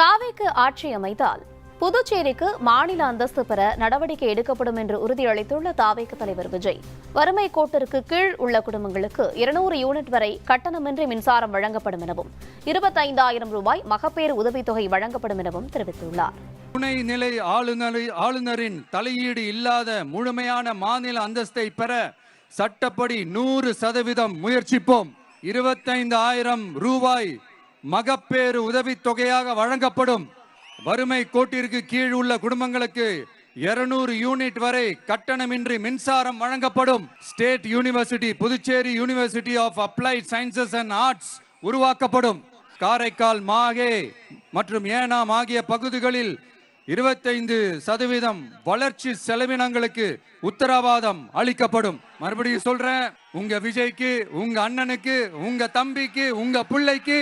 தாவேக்கு ஆட்சி அமைத்தால் புதுச்சேரிக்கு மாநில அந்தஸ்து பெற நடவடிக்கை எடுக்கப்படும் என்று உறுதியளித்துள்ள தாவேக்கு தலைவர் விஜய், வறுமை கோட்டிற்கு கீழ் உள்ள குடும்பங்களுக்கு 200 யூனிட் வரை கட்டணமின்றி மின்சாரம் வழங்கப்படும் எனவும் 25,000 ரூபாய் மகப்பேறு உதவித்தொகை வழங்கப்படும் எனவும் தெரிவித்துள்ளார். துணைநிலை ஆளுநரின் தலையீடு இல்லாத முழுமையான மாநில அந்தஸ்தை பெற சட்டப்படி 100% முயற்சிப்போம். 25,000 ரூபாய் மகப்பேறு உதவித்தொகையாக வழங்கப்படும். வறுமை கோட்டிற்கு கீழ் உள்ள குடும்பங்களுக்கு 200 யூனிட் வரை கட்டணமின்றி மின்சாரம் வழங்கப்படும். State university, Puducherry university of applied sciences and arts உருவாக்கப்படும். காரைக்கால், மாஹே மற்றும் ஏனாம் ஆகிய பகுதிகளில் 25% வளர்ச்சி செலவினங்களுக்கு உத்தரவாதம் அளிக்கப்படும். மறுபடியும் சொல்றேன், உங்க விஜய்க்கு, உங்க அண்ணனுக்கு, உங்க தம்பிக்கு, உங்க பிள்ளைக்கு